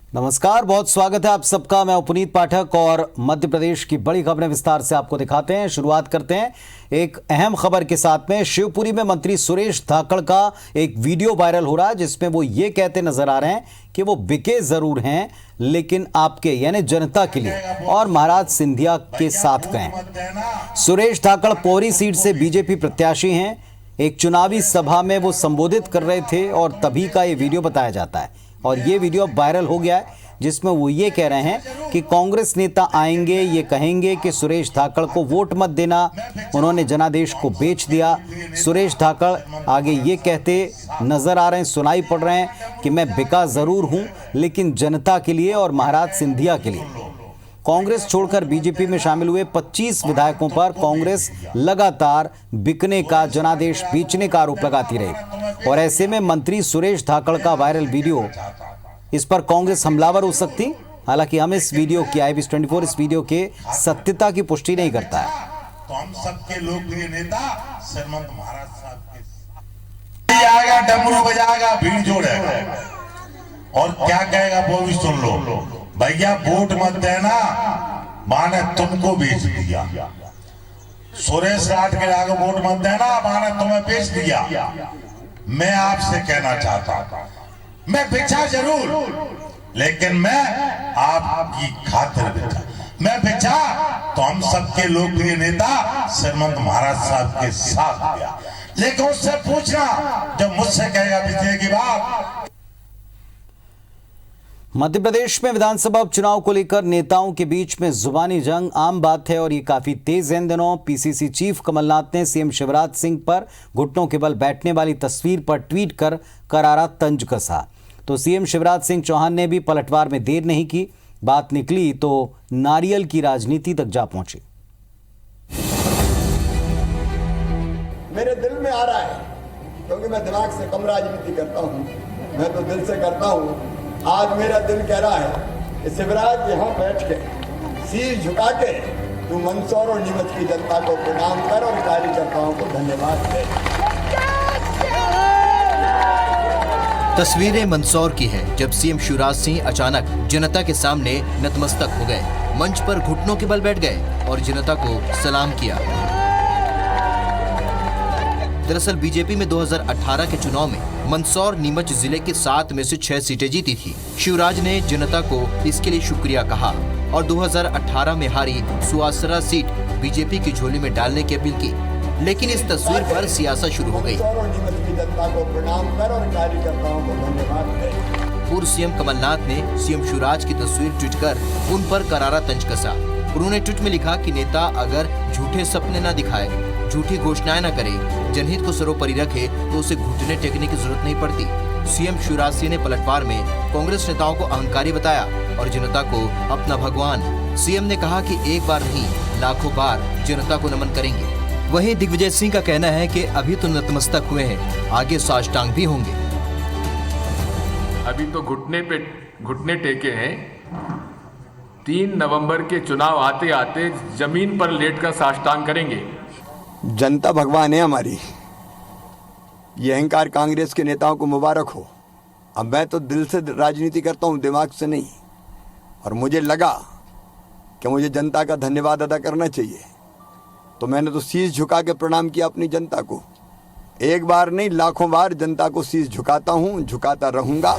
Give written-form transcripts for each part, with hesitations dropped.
नमस्कार, बहुत स्वागत है आप सबका। मैं पुनीत पाठक और मध्य प्रदेश की बड़ी खबरें विस्तार से आपको दिखाते हैं। शुरुआत करते हैं एक अहम खबर के साथ में। शिवपुरी में मंत्री सुरेश धाकड़ का एक वीडियो वायरल हो रहा है जिसमें वो ये कहते नजर आ रहे हैं कि वो बिके जरूर हैं लेकिन आपके यानी जनता के लिए और महाराज सिंधिया के साथ गए। सुरेश धाकड़ पौरी सीट से बीजेपी प्रत्याशी हैं। एक चुनावी सभा में वो संबोधित कर रहे थे और तभी का ये वीडियो बताया जाता है और ये वीडियो वायरल हो गया है जिसमें वो ये कह रहे हैं कि कांग्रेस नेता आएंगे, ये कहेंगे कि सुरेश धाकड़ को वोट मत देना, उन्होंने जनादेश को बेच दिया। सुरेश धाकड़ आगे ये कहते नजर आ रहे हैं, सुनाई पड़ रहे हैं कि मैं बिका जरूर हूं लेकिन जनता के लिए और महाराज सिंधिया के लिए। कांग्रेस छोड़कर बीजेपी में शामिल हुए 25 विधायकों पर कांग्रेस लगातार बिकने का, जनादेश बेचने का आरोप लगाती रही और ऐसे में मंत्री सुरेश धाकड़ का वायरल वीडियो, इस पर कांग्रेस हमलावर हो सकती। हालांकि हम इस वीडियो की IBS 24 इस वीडियो के सत्यता की पुष्टि नहीं करता है। तो हम सबके लोकप्रिय नेता श्रीमंत महाराज साहब के आएगा, डमरू बजाएगा, भीड़ जोड़ेगा और क्या कहेगा वो भी सुन लो। भैया वोट मत देना, माने तुमको बेच दिया। सुरेश राठ के आगे वोट मत देना, माने तुम्हें बेच दिया। मैं आपसे कहना चाहता हूं, मैं बिचा जरूर लेकिन मैं आपकी खातिर बिचा। मैं बिचा तो हम सबके लोकप्रिय नेता श्रीमंत महाराज साहब के साथ गया, लेकिन उससे पूछना जब मुझसे कहेगा बिचे की बात। मध्य प्रदेश में विधानसभा उपचुनाव को लेकर नेताओं के बीच में जुबानी जंग आम बात है और ये काफी तेज है इन दिनों। PCC चीफ कमलनाथ ने सीएम शिवराज सिंह पर घुटनों के बल बैठने वाली तस्वीर पर ट्वीट कर करारा तंज कसा तो सीएम शिवराज सिंह चौहान ने भी पलटवार में देर नहीं की। बात निकली तो नारियल की राजनीति तक जा पहुंची। मेरे दिल में आ रहा है क्योंकि मैं दिमाग से कम राजनीति करता हूं, मैं तो दिल से करता हूं। आज मेरा दिल कह रहा है कि शिवराज यहां बैठ के शीश झुका के तू मंदसौर और नीमच की जनता को प्रणाम कर और कार्यकर्ताओं को धन्यवाद दे। तस्वीरें मंदसौर की है जब सीएम शिवराज सिंह अचानक जनता के सामने नतमस्तक हो गए, मंच पर घुटनों के बल बैठ गए और जनता को सलाम किया। दरअसल बीजेपी में 2018 के चुनाव में मंदसौर नीमच जिले के 7 में से 6 सीटें जीती थी। शिवराज ने जनता को इसके लिए शुक्रिया कहा और 2018 में हारी सुवासरा सीट बीजेपी की झोली में डालने की अपील की। लेकिन इस तस्वीर पर सियासत शुरू हो गई। पूर्व सीएम कमलनाथ ने सीएम शिवराज की तस्वीर ट्वीट कर उन पर करारा तंज कसा। उन्होंने ट्वीट में लिखा कि नेता अगर झूठे सपने न दिखाए, झूठी घोषणाएं न करे, जनहित को सर्वोपरि रखे तो उसे घुटने टेकने की जरूरत नहीं पड़ती। सीएम शिवराज सिंह ने पलटवार में कांग्रेस नेताओं को अहंकारी बताया और जनता को अपना भगवान। सीएम ने कहा कि एक बार नहीं लाखों बार जनता को नमन करेंगे। वहीं दिग्विजय सिंह का कहना है कि अभी तो नतमस्तक हुए हैं, आगे साष्टांग भी होंगे। अभी तो घुटने टेके हैं। 3 नवंबर के चुनाव आते आते जमीन पर लेट कर साष्टांग करेंगे। जनता भगवान है हमारी। ये अहंकार कांग्रेस के नेताओं को मुबारक हो। अब मैं तो दिल से राजनीति करता हूँ, दिमाग से नहीं। और मुझे लगा कि मुझे जनता का धन्यवाद अदा करना चाहिए, तो मैंने तो शीश झुका के प्रणाम किया अपनी जनता को। एक बार नहीं लाखों बार जनता को शीश झुकाता हूँ, झुकाता रहूंगा।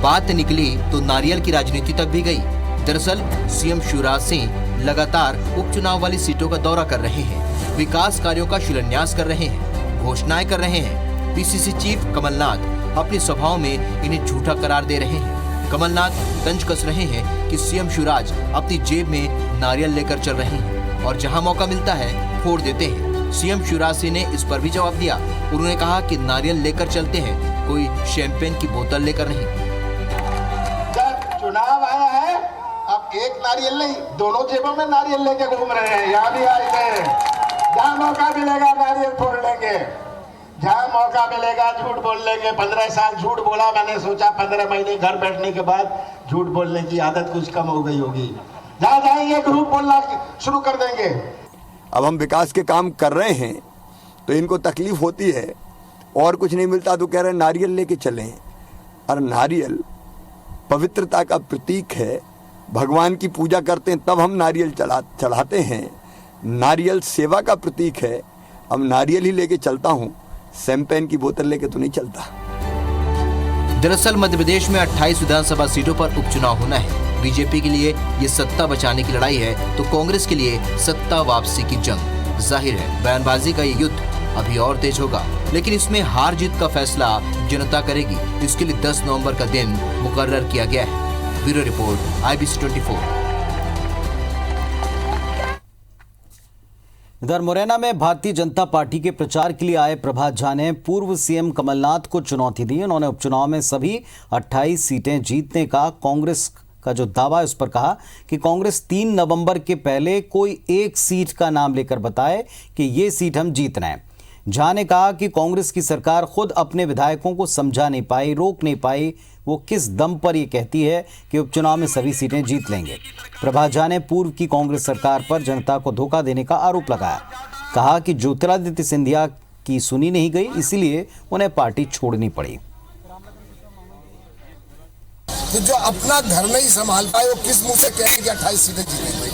बात निकली तो नारियल की राजनीति तक भी गई। दरअसल सीएम शिवराज सिंह लगातार उपचुनाव वाली सीटों का दौरा कर रहे हैं, विकास कार्यों का शिलान्यास कर रहे हैं, घोषणाएं कर रहे हैं। PCC चीफ कमलनाथ अपनी सभाओं में इन्हें झूठा करार दे रहे हैं। कमलनाथ तंज कस रहे हैं कि सीएम शिवराज अपनी जेब में नारियल लेकर चल रहे हैं और जहां मौका मिलता है फोड़ देते हैं। सीएम शिवराज सिंह ने इस पर भी जवाब दिया। उन्होंने कहा कि नारियल लेकर चलते हैं, कोई शैंपेन की बोतल लेकर नहीं। जब चुनाव आया है अब एक नारियल नहीं, दोनों जेबों में नारियल लेके घूम रहे हैं। यहाँ भी आए थे, जहाँ मौका मिलेगा नारियल फोड़ लेंगे, जहाँ मौका मिलेगा झूठ बोल लेंगे। 15 साल झूठ बोला, मैंने सोचा 15 महीने घर बैठने के बाद झूठ बोलने की आदत कुछ कम हो गई होगी। जहाँ जाएंगे झूठ बोलना शुरू कर देंगे। अब हम विकास के काम कर रहे हैं तो इनको तकलीफ होती है और कुछ नहीं मिलता तो कह रहे हैं नारियल लेके चलें। और नारियल पवित्रता का प्रतीक है। भगवान की पूजा करते हैं तब हम नारियल चढ़ाते हैं। नारियल सेवा का प्रतीक है। अब नारियल ही लेके चलता हूँ, शैंपेन की बोतल लेके तो नहीं चलता। दरअसल मध्य प्रदेश में 28 विधानसभा सीटों पर उपचुनाव होना है। बीजेपी के लिए ये सत्ता बचाने की लड़ाई है तो कांग्रेस के लिए सत्ता वापसी की जंग। जाहिर है बयानबाजी का ये युद्ध अभी और तेज होगा, लेकिन इसमें हार जीत का फैसला जनता करेगी। इसके लिए 10 नवंबर का दिन मुकर्रर किया गया है। Bureau report IBC 24। इधर मुरैना में भारतीय जनता पार्टी के प्रचार के लिए आए प्रभात झा ने पूर्व सीएम कमलनाथ को चुनौती दी। उन्होंने उपचुनाव में सभी 28 सीटें जीतने का कांग्रेस का जो दावा है उस पर कहा कि कांग्रेस 3 नवंबर के पहले कोई एक सीट का नाम लेकर बताए कि ये सीट हम जीत रहे हैं। झा ने कहा कि कांग्रेस की सरकार खुद अपने विधायकों को समझा नहीं पाई, रोक नहीं पाई। वो किस दम पर ये कहती है कि उपचुनाव में सभी सीटें जीत लेंगे। प्रभात झा ने पूर्व की कांग्रेस सरकार पर जनता को धोखा देने का आरोप लगाया। कहा कि ज्योतिरादित्य सिंधिया की सुनी नहीं गई, इसीलिए उन्हें पार्टी छोड़नी पड़ी। तो जो अपना घर नहीं संभाल पाए वो किस मुंह से कहें कि 28 सीटें जीतेंगे।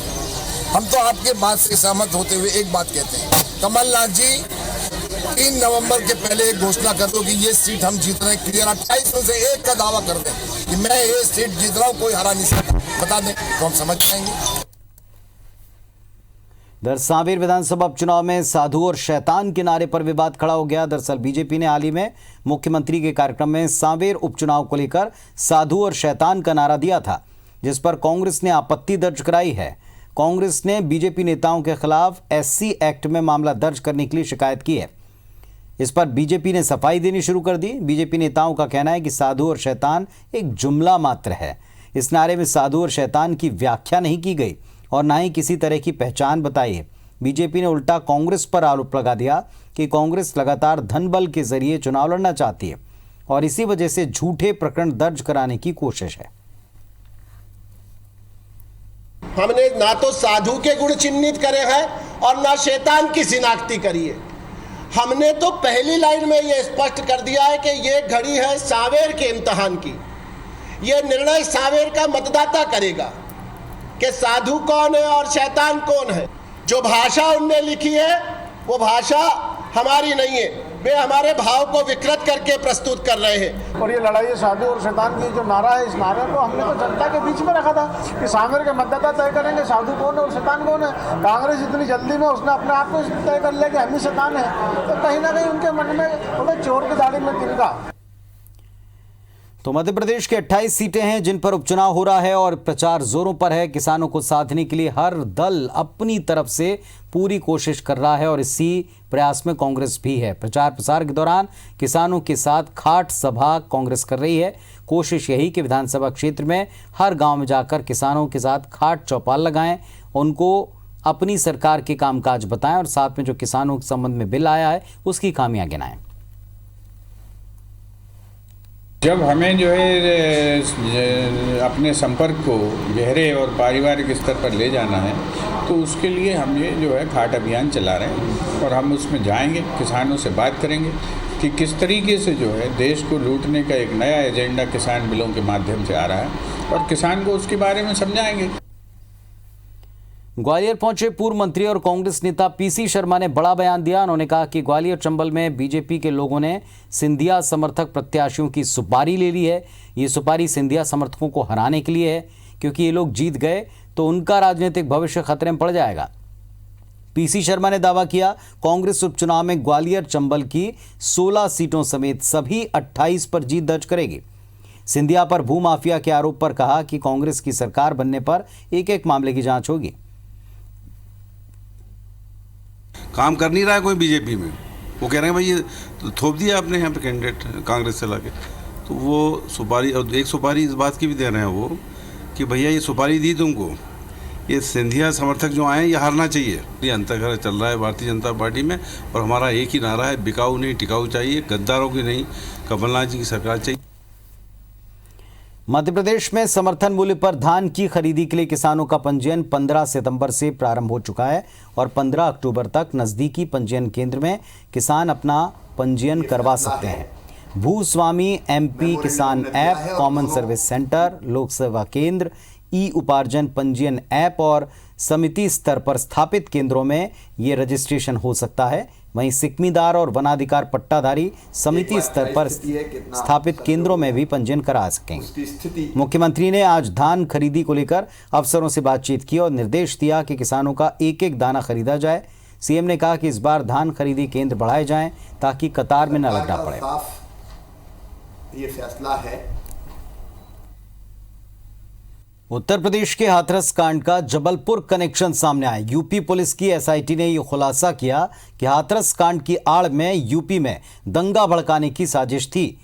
हम तो आपके बात से सहमत होते हुए एक बात कहते हैं, कमलनाथ जी 3 नवंबर के पहले एक घोषणा कर दो कि ये सीट हम जीत रहे हैं क्लियर। 28 में से एक का दावा कर दें कि मैं ये सीट जीत रहा हूँ, कोई हरा नहीं सकता, बता दें तो हम समझ जाएंगे। इधर सांवेर विधानसभा उपचुनाव में साधु और शैतान के नारे पर विवाद खड़ा हो गया। दरअसल बीजेपी ने हाल ही में मुख्यमंत्री के कार्यक्रम में सांवेर उपचुनाव को लेकर साधु और शैतान का नारा दिया था, जिस पर कांग्रेस ने आपत्ति दर्ज कराई है। कांग्रेस ने बीजेपी नेताओं के खिलाफ SC एक्ट में मामला दर्ज करने के लिए शिकायत की है। इस पर बीजेपी ने सफाई देनी शुरू कर दी। बीजेपी नेताओं का कहना है कि साधु और शैतान एक जुमला मात्र है। इस नारे में साधु और शैतान की व्याख्या नहीं की गई और ना ही किसी तरह की पहचान बताई है। बीजेपी ने उल्टा कांग्रेस पर आरोप लगा दिया कि कांग्रेस लगातार धन बल के जरिए चुनाव लड़ना चाहती है और इसी वजह से झूठे प्रकरण दर्ज कराने की कोशिश है। हमने ना तो साधु के गुण चिन्हित करे हैं और ना शैतान की शिनाख्ती करी है। हमने तो पहली लाइन में यह स्पष्ट कर दिया है कि यह घड़ी है सांवेर के इम्तिहान की। यह निर्णय सांवेर का मतदाता करेगा कि साधु कौन है और शैतान कौन है। जो भाषा उनने लिखी है वो भाषा हमारी नहीं है, वे हमारे भाव को विकृत करके प्रस्तुत कर रहे हैं। और ये लड़ाई साधु और शैतान की जो नारा है, इस नारे को हमने तो जनता के बीच में रखा था कि सांवेर के मतदाता तय करेंगे साधु कौन है और शैतान कौन है। कांग्रेस इतनी जल्दी में उसने अपने आप को तय कर लिया कि हम ही शैतान है, तो कहीं ना कहीं उनके मन में बोले चोर की दाढ़ी में तिनका। तो मध्य प्रदेश के 28 सीटें हैं जिन पर उपचुनाव हो रहा है और प्रचार जोरों पर है। किसानों को साधने के लिए हर दल अपनी तरफ से पूरी कोशिश कर रहा है और इसी प्रयास में कांग्रेस भी है। प्रचार प्रसार के दौरान किसानों के साथ खाट सभा कांग्रेस कर रही है। कोशिश यही कि विधानसभा क्षेत्र में हर गांव में जाकर किसानों के साथ खाट चौपाल लगाएं, उनको अपनी सरकार के कामकाज बताएं और साथ में जो किसानों के संबंध में बिल आया है उसकी खामियां गिनाएं। जब हमें जो है अपने संपर्क को गहरे और पारिवारिक स्तर पर ले जाना है तो उसके लिए हम ये जो है खाट अभियान चला रहे हैं और हम उसमें जाएंगे, किसानों से बात करेंगे कि किस तरीके से जो है देश को लूटने का एक नया एजेंडा किसान बिलों के माध्यम से आ रहा है और किसान को उसके बारे में समझाएंगे। ग्वालियर पहुंचे पूर्व मंत्री और कांग्रेस नेता PC शर्मा ने बड़ा बयान दिया। उन्होंने कहा कि ग्वालियर चंबल में बीजेपी के लोगों ने सिंधिया समर्थक प्रत्याशियों की सुपारी ले ली है। ये सुपारी सिंधिया समर्थकों को हराने के लिए है, क्योंकि ये लोग जीत गए तो उनका राजनीतिक भविष्य खतरे में पड़ जाएगा। PC शर्मा ने दावा किया कांग्रेस उपचुनाव में ग्वालियर चंबल की 16 सीटों समेत सभी 28 पर जीत दर्ज करेगी। सिंधिया पर भूमाफिया के आरोप पर कहा कि कांग्रेस की सरकार बनने पर एक एक मामले की जांच होगी। काम कर नहीं रहा है कोई बीजेपी में, वो कह रहे हैं भाई ये तो थोप दिया आपने यहाँ पे कैंडिडेट कांग्रेस से लाके, तो वो सुपारी और एक सुपारी इस बात की भी दे रहे हैं वो कि भैया ये सुपारी दी तुमको, ये सिंधिया समर्थक जो आए ये हारना चाहिए। ये अंतर्घर चल रहा है भारतीय जनता पार्टी में और हमारा एक ही नारा है, बिकाऊ नहीं टिकाऊ चाहिए, गद्दारों की नहीं, कमलनाथ जी की सरकार चाहिए। मध्य प्रदेश में समर्थन मूल्य पर धान की खरीदी के लिए किसानों का पंजीयन 15 सितंबर से प्रारंभ हो चुका है और 15 अक्टूबर तक नजदीकी पंजीयन केंद्र में किसान अपना पंजीयन करवा सकते हैं। भूस्वामी MP किसान ऐप, कॉमन सर्विस सेंटर, लोक सेवा केंद्र, ई उपार्जन पंजीयन ऐप और समिति स्तर पर स्थापित केंद्रों में ये रजिस्ट्रेशन हो सकता है। वहीं सिकमीदार और वनाधिकार पट्टाधारी समिति स्तर पर स्थापित केंद्रों में भी पंजीयन करा सकेंगे। मुख्यमंत्री ने आज धान खरीदी को लेकर अफसरों से बातचीत की और निर्देश दिया कि किसानों का एक एक दाना खरीदा जाए। सीएम ने कहा कि इस बार धान खरीदी केंद्र बढ़ाए जाएं ताकि कतार में न लगना पड़े। ये फैसला है। उत्तर प्रदेश के हाथरस कांड का जबलपुर कनेक्शन सामने आया। यूपी पुलिस की एसआईटी ने यह खुलासा किया कि हाथरस कांड की आड़ में यूपी में दंगा भड़काने की साजिश थी।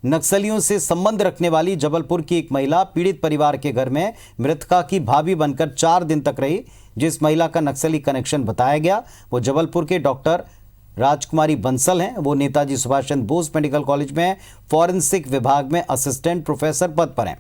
नक्सलियों से संबंध रखने वाली जबलपुर की एक महिला पीड़ित परिवार के घर में मृतका की भाभी बनकर 4 दिन तक रही। जिस महिला का नक्सली कनेक्शन बताया गया वो जबलपुर के डॉक्टर राजकुमारी बंसल हैं। वो नेताजी सुभाष चंद्र बोस मेडिकल कॉलेज में फॉरेंसिक विभाग में असिस्टेंट प्रोफेसर पद पर हैं।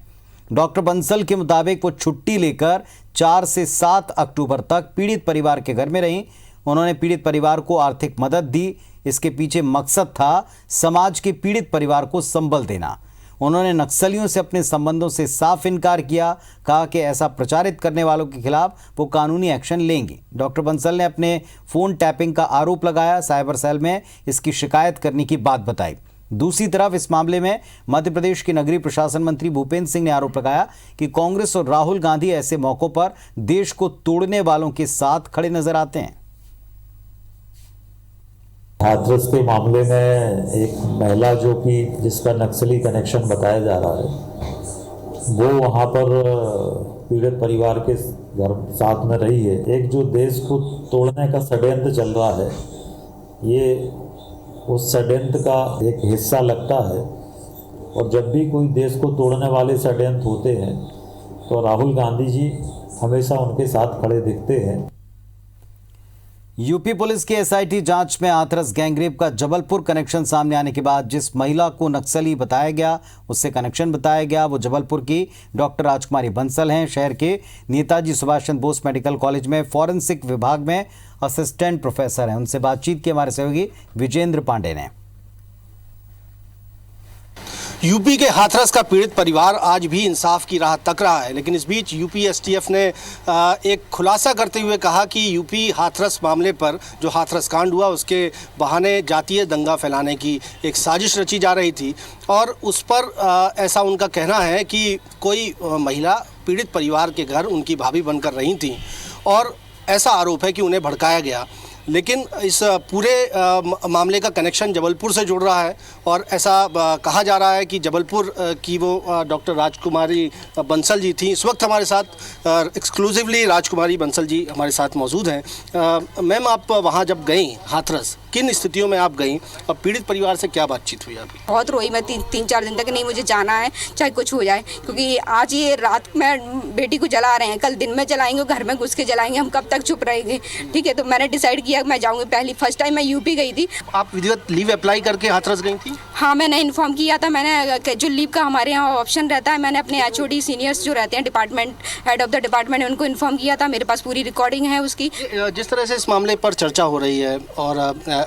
डॉक्टर बंसल के मुताबिक वो छुट्टी लेकर 4 से 7 अक्टूबर तक पीड़ित परिवार के घर में रहीं। उन्होंने पीड़ित परिवार को आर्थिक मदद दी। इसके पीछे मकसद था समाज के पीड़ित परिवार को संबल देना। उन्होंने नक्सलियों से अपने संबंधों से साफ इनकार किया। कहा कि ऐसा प्रचारित करने वालों के खिलाफ वो कानूनी एक्शन लेंगी। डॉक्टर बंसल ने अपने फोन टैपिंग का आरोप लगाया। साइबर सेल में इसकी शिकायत करने की बात बताई। दूसरी तरफ इस मामले में मध्य प्रदेश के नगरीय प्रशासन मंत्री भूपेंद्र सिंह ने आरोप लगाया कि कांग्रेस और राहुल गांधी ऐसे मौकों पर देश को तोड़ने वालों के साथ खड़े नजर आते हैं। हाथरस के मामले में एक महिला जो कि जिसका नक्सली कनेक्शन बताया जा रहा है वो वहाँ पर पीड़ित परिवार के घर साथ में रही है। एक जो देश को तोड़ने का षड्यंत्र चल रहा है ये उस षड्यंत्र का एक हिस्सा लगता है। और जब भी कोई देश को तोड़ने वाले षड्यंत्र होते हैं तो राहुल गांधी जी हमेशा उनके साथ खड़े दिखते हैं। यूपी पुलिस की एसआईटी जांच में हाथरस गैंगरेप का जबलपुर कनेक्शन सामने आने के बाद जिस महिला को नक्सली बताया गया उससे कनेक्शन बताया गया वो जबलपुर की डॉक्टर राजकुमारी बंसल हैं। शहर के नेताजी सुभाष चंद्र बोस मेडिकल कॉलेज में फॉरेंसिक विभाग में असिस्टेंट प्रोफेसर हैं। उनसे बातचीत की हमारे सहयोगी विजेंद्र पांडे ने। यूपी के हाथरस का पीड़ित परिवार आज भी इंसाफ की राह तक रहा है, लेकिन इस बीच यूपी एसटीएफ ने एक खुलासा करते हुए कहा कि यूपी हाथरस मामले पर जो हाथरस कांड हुआ उसके बहाने जातीय दंगा फैलाने की एक साजिश रची जा रही थी। और उस पर ऐसा उनका कहना है कि कोई महिला पीड़ित परिवार के घर उनकी भाभी बनकर रही थी और ऐसा आरोप है कि उन्हें भड़काया गया। लेकिन इस पूरे मामले का कनेक्शन जबलपुर से जुड़ रहा है और ऐसा कहा जा रहा है कि जबलपुर की वो डॉक्टर राजकुमारी बंसल जी थी। इस वक्त हमारे साथ एक्सक्लूसिवली राजकुमारी बंसल जी हमारे साथ मौजूद हैं। मैम, आप वहाँ जब गई हाथरस, किन स्थितियों में आप गई और पीड़ित परिवार से क्या बातचीत हुई आपकी? बहुत रोई मैं 3-4 दिन तक, नहीं मुझे जाना है चाहे कुछ हो जाए, क्योंकि आज ये रात में बेटी को जला रहे हैं, कल दिन में जलाएंगे, घर में घुस के जलाएंगे, हम कब तक चुप रहेंगे? ठीक है, तो मैंने डिसाइड किया मैं जाऊंगी। फर्स्ट टाइम मैं यूपी गई थी। आप विधिवत लीव अप्लाई करके हाथरस गई थी? हाँ, मैंने इन्फॉर्म किया था। मैंने जो लीव का हमारे यहाँ ऑप्शन रहता है, मैंने अपने HOD सीनियर्स जो रहते हैं department head of the department उनको इन्फॉर्म किया था। मेरे पास पूरी रिकॉर्डिंग है उसकी। जिस तरह से इस मामले पर चर्चा हो रही है और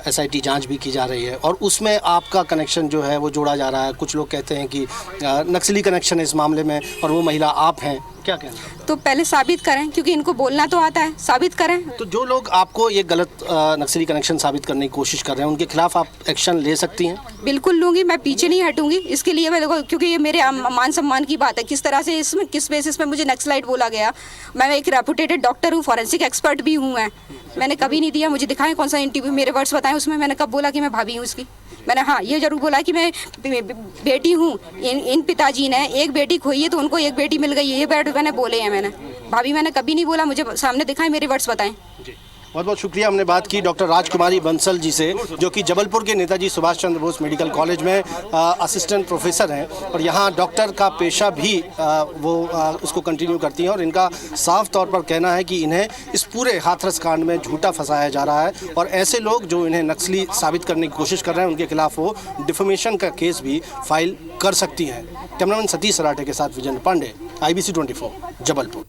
SIT जांच भी की जा रही है और उसमें आपका कनेक्शन जो है वो जोड़ा जा रहा है, कुछ लोग कहते हैं कि नक्सली कनेक्शन है इस मामले में और वो महिला आप हैं, क्या कहना? तो पहले साबित करें, क्योंकि इनको बोलना तो आता है, साबित करें। तो जो लोग आपको ये गलत नक्सली कनेक्शन साबित करने की कोशिश कर रहे हैं उनके खिलाफ आप एक्शन ले सकती हैं? बिल्कुल लूंगी, मैं पीछे नहीं हटूंगी इसके लिए। मैं देखो, क्योंकि ये मेरे मान सम्मान की बात है। किस तरह से इसमें किस बेसिस पे मुझे नक्सलाइट बोला गया? मैं एक रेपुटेटेड डॉक्टर हूँ, फॉरेंसिक एक्सपर्ट भी हूँ। मैंने कभी नहीं दिया। मुझे दिखाएं कौन सा इंटरव्यू, मेरे वर्ड्स बताएं उसमें मैंने कब बोला कि मैं भाभी हूँ उसकी? मैंने हाँ ये जरूर बोला कि मैं बेटी हूँ। इन पिताजी ने एक बेटी खोई है तो उनको एक बेटी मिल गई है, ये वर्ड मैंने बोले हैं। मैंने भाभी मैंने कभी नहीं बोला। मुझे सामने दिखाएं, मेरे वर्ड्स बताएं। बहुत बहुत शुक्रिया। हमने बात की डॉक्टर राजकुमारी बंसल जी से, जो कि जबलपुर के नेताजी सुभाष चंद्र बोस मेडिकल कॉलेज में असिस्टेंट प्रोफेसर हैं और यहाँ डॉक्टर का पेशा भी वो उसको कंटिन्यू करती हैं। और इनका साफ तौर पर कहना है कि इन्हें इस पूरे हाथरस कांड में झूठा फंसाया जा रहा है और ऐसे लोग जो इन्हें नक्सली साबित करने की कोशिश कर रहे हैं उनके खिलाफ वो डिफेमेशन का केस भी फाइल कर सकती हैं। कैमरामैन सतीश सराठे के साथ विजेंद्र पांडे, IBC 24 जबलपुर।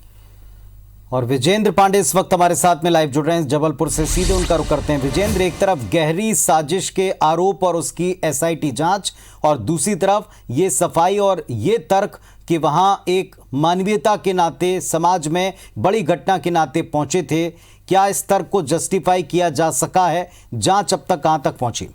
और विजेंद्र पांडे इस वक्त हमारे साथ में लाइव जुड़ रहे हैं जबलपुर से। सीधे उनका रुख करते हैं। विजेंद्र, एक तरफ गहरी साजिश के आरोप और उसकी एसआईटी जांच, और दूसरी तरफ ये सफाई और ये तर्क कि वहां एक मानवीयता के नाते, समाज में बड़ी घटना के नाते पहुंचे थे। क्या इस तर्क को जस्टिफाई किया जा सका है? जांच अब तक कहां तक पहुंची?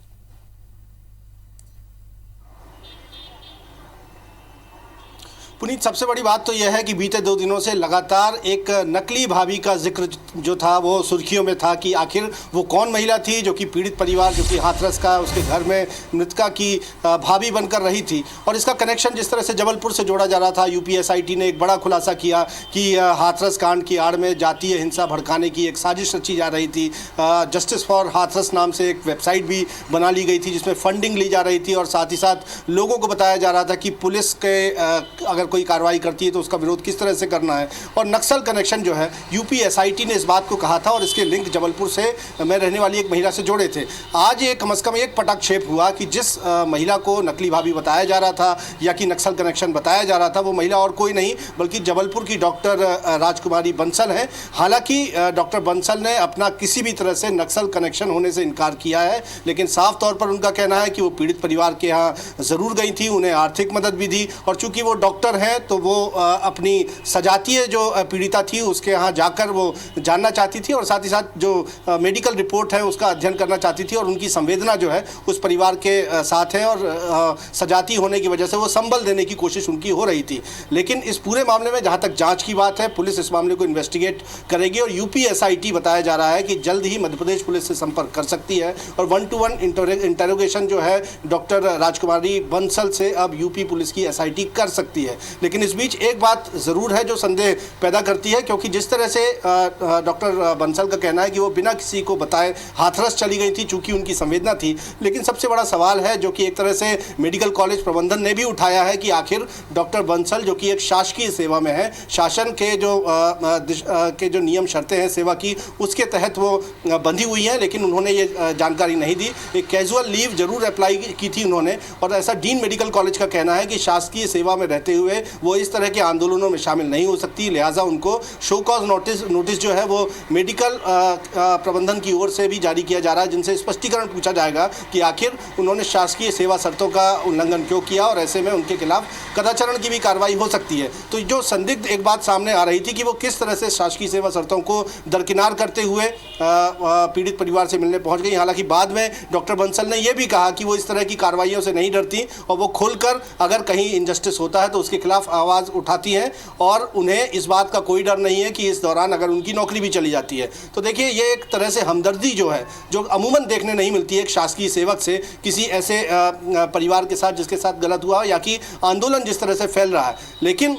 पुनीत, सबसे बड़ी बात तो यह है कि बीते 2 दिनों से लगातार एक नकली भाभी का जिक्र जो था वो सुर्खियों में था कि आखिर वो कौन महिला थी जो कि पीड़ित परिवार, जो कि हाथरस का, उसके घर में मृतका की भाभी बनकर रही थी। और इसका कनेक्शन जिस तरह से जबलपुर से जोड़ा जा रहा था, यूपीएसआईटी ने एक बड़ा खुलासा किया कि हाथरस कांड की आड़ में जातीय हिंसा भड़काने की एक साजिश रची जा रही थी। जस्टिस फॉर हाथरस नाम से एक वेबसाइट भी बना ली गई थी जिसमें फंडिंग ली जा रही थी, और साथ ही साथ लोगों को बताया जा रहा था कि पुलिस के अगर कोई कार्रवाई करती है तो उसका विरोध किस तरह से करना है। और नक्सल कनेक्शन जो है, यूपीएसआईटी ने इस बात को कहा था और इसके लिंक जबलपुर से मैं रहने वाली एक महिला से जोड़े थे। आज ये कम से कम एक पटाक्षेप हुआ कि जिस महिला को नकली भाभी बताया जा रहा था या कि नक्सल कनेक्शन बताया जा रहा था, वो महिला और कोई नहीं बल्कि जबलपुर की डॉक्टर राजकुमारी बंसल है। हालांकि डॉक्टर बंसल ने अपना किसी भी तरह से नक्सल कनेक्शन होने से इनकार किया है, लेकिन साफ तौर पर उनका कहना है कि वो पीड़ित परिवार के यहाँ ज़रूर गई थी, उन्हें आर्थिक मदद भी दी, और चूंकि वो डॉक्टर हैं तो वो अपनी सजातीय जो पीड़िता थी उसके यहाँ जाकर वो जानना चाहती थी, और साथ ही साथ जो मेडिकल रिपोर्ट है उसका अध्ययन करना चाहती थी, और उनकी संवेदना जो है उस परिवार के साथ है, और सजाती होने की वजह से वो संबल देने की कोशिश उनकी हो रही थी। लेकिन इस पूरे मामले में जहाँ तक जांच की बात है, पुलिस इस मामले को इन्वेस्टिगेट करेगी, और यूपीएसआईटी बताया जा रहा है कि जल्द ही मध्य प्रदेश पुलिस से संपर्क कर सकती है, और 1-to-1 इंटरोगेशन जो है डॉक्टर राजकुमारी बंसल से अब यूपी पुलिस की एसआईटी कर सकती है। लेकिन इस बीच एक बात ज़रूर है जो संदेह पैदा करती है, क्योंकि जिस तरह से डॉक्टर बंसल का कहना है कि वो बिना किसी को बताए हाथरस चली गई थी चूंकि उनकी संवेदना थी, लेकिन सबसे बड़ा सवाल है जो कि एक तरह से मेडिकल कॉलेज प्रबंधन ने भी उठाया है कि आखिर डॉक्टर बंसल जो कि एक शासकीय सेवा में है, शासन के जो नियम शर्तें हैं सेवा की, उसके तहत वो बंधी हुई हैं, लेकिन उन्होंने ये जानकारी नहीं दी। एक कैजुअल लीव जरूर अप्लाई की थी उन्होंने, और ऐसा डीन मेडिकल कॉलेज का कहना है कि शासकीय सेवा में रहते हुए वो इस तरह के आंदोलनों में शामिल नहीं हो सकती, लिहाजा उनको शो कॉज नोटिस जो है वो मेडिकल प्रबंधन की ओर से भी जारी किया जा रहा है, जिनसे स्पष्टीकरण पूछा जाएगा कि आखिर उन्होंने शासकीय सेवा शर्तों का उल्लंघन क्यों किया, और ऐसे में उनके खिलाफ कदाचारण की भी कार्रवाई हो सकती है। तो जो संदिग्ध एक बात सामने आ रही थी कि वो किस तरह से शासकीय सेवा शर्तों को दरकिनार करते हुए पीड़ित परिवार से मिलने पहुंच गई। हालांकि बाद में डॉक्टर बंसल ने यह भी कहा कि वो इस तरह की कार्रवाइयों से नहीं डरती, और वो खुलकर अगर कहीं इनजस्टिस होता है तो उसके खिलाफ आवाज़ उठाती हैं, और उन्हें इस बात का कोई डर नहीं है कि इस दौरान अगर उनकी नौकरी भी चली जाती है। तो देखिए, ये एक तरह से हमदर्दी जो है, जो अमूमन देखने नहीं मिलती है एक शासकीय सेवक से किसी ऐसे परिवार के साथ जिसके साथ गलत हुआ, या कि आंदोलन जिस तरह से फैल रहा है। लेकिन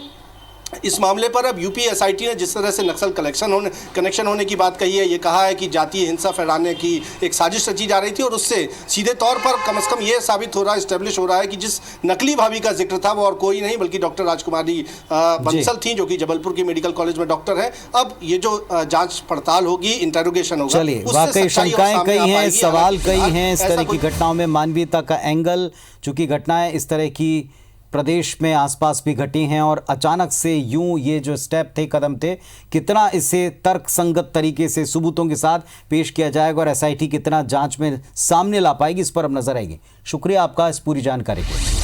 इस मामले पर अब यूपीएसआईटी ने जिस तरह से नक्सल कनेक्शन होने की बात कही है, ये कहा है कि जातीय हिंसा फैलाने की एक साजिश रची जा रही थी, और उससे सीधे तौर पर कम से कम ये साबित हो रहा है, इस्टेब्लिश हो रहा है कि जिस नकली भाभी का जिक्र था वो और कोई नहीं बल्कि डॉक्टर राजकुमारी बंसल थी, जो कि जबलपुर के मेडिकल कॉलेज में डॉक्टर है। अब ये जो जांच पड़ताल होगी, इंटरोगेशन होगा, चलिए, वाकई शंकाएं कई हैं, सवाल कई हैं इस तरह की घटनाओं में, मानवीयता का एंगल, चूंकि घटनाएं इस तरह की प्रदेश में आसपास भी घटी हैं, और अचानक से यूं ये जो स्टेप थे, कदम थे, कितना इसे तर्क संगत तरीके से सबूतों के साथ पेश किया जाएगा और एसआईटी कितना जांच में सामने ला पाएगी, इस पर अब नजर आएगी। शुक्रिया आपका इस पूरी जानकारी के लिए।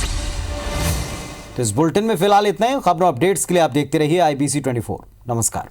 तो इस बुलेटिन में फिलहाल इतना ही। खबरों अपडेट्स के लिए आप देखते रहिए IBC 24। नमस्कार।